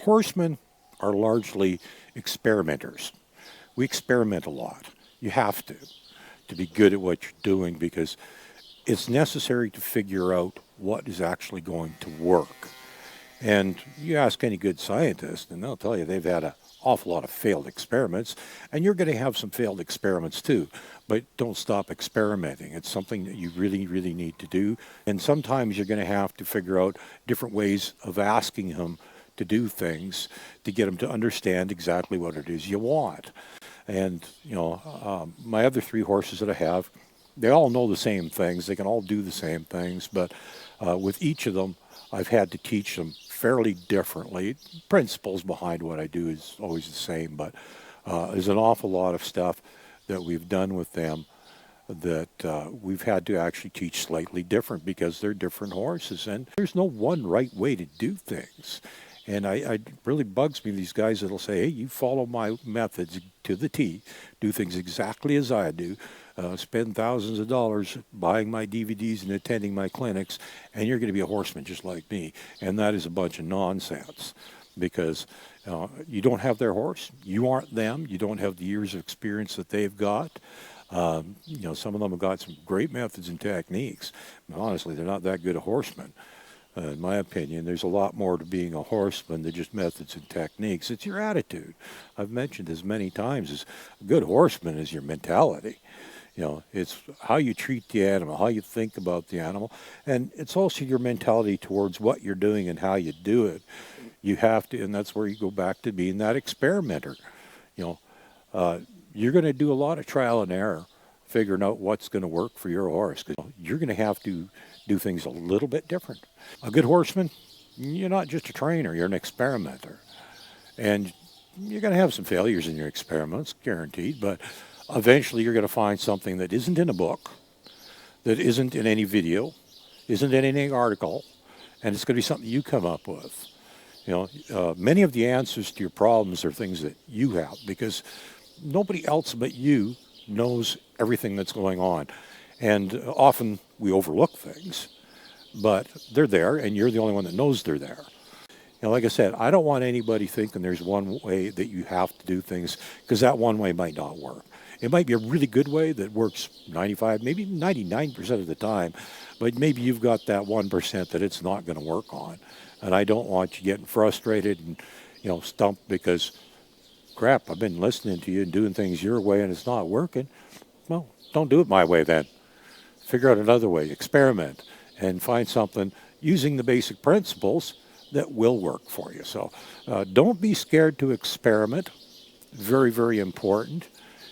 Horsemen are largely experimenters. We experiment a lot. You have to be good at what you're doing because it's necessary to figure out what is actually going to work. And you ask any good scientist, and they'll tell you they've had an awful lot of failed experiments, and you're going to have some failed experiments too. But don't stop experimenting. It's something that you really, really need to do. And sometimes you're going to have to figure out different ways of asking him to do things to get him to understand exactly what it is you want. And, my other three horses that I have, they all know the same things. They can all do the same things. But with each of them, I've had to teach them fairly differently. Principles behind what I do is always the same, but there's an awful lot of stuff that we've done with them that we've had to actually teach slightly different because they're different horses, and there's no one right way to do things. And it really bugs me, these guys that'll say, hey, you follow my methods to the T, do things exactly as I do, spend thousands of dollars buying my DVDs and attending my clinics, and you're going to be a horseman just like me. And that is a bunch of nonsense because you don't have their horse. You aren't them. You don't have the years of experience that they've got. Some of them have got some great methods and techniques. But honestly, they're not that good a horseman. In my opinion, there's a lot more to being a horseman than just methods and techniques. It's your attitude. I've mentioned this many times. As a good horseman is your mentality. It's how you treat the animal, how you think about the animal, and it's also your mentality towards what you're doing and how you do it. You have to, and that's where you go back to being that experimenter. You're going to do a lot of trial and error, figuring out what's going to work for your horse, because you're going to have to do things a little bit different. A good horseman, you're not just a trainer, you're an experimenter. And you're going to have some failures in your experiments, guaranteed, but eventually you're going to find something that isn't in a book, that isn't in any video, isn't in any article, and it's going to be something you come up with. Many of the answers to your problems are things that you have because nobody else but you knows everything that's going on. And often we overlook things, but they're there, and you're the only one that knows they're there. Like I said, I don't want anybody thinking there's one way that you have to do things, because that one way might not work. It might be a really good way that works 95, maybe 99% of the time, but maybe you've got that 1% that it's not going to work on. And I don't want you getting frustrated and, stumped because, crap, I've been listening to you and doing things your way and it's not working. Well, don't do it my way then. Figure out another way, experiment, and find something using the basic principles that will work for you. So don't be scared to experiment. Very, very important.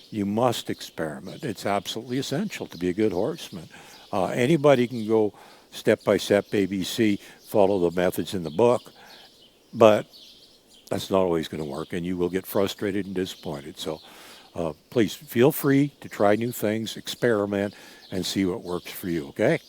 You must experiment. It's absolutely essential to be a good horseman. Anybody can go step by step, ABC, follow the methods in the book, but that's not always going to work, and you will get frustrated and disappointed. So please feel free to try new things, experiment, and see what works for you, okay?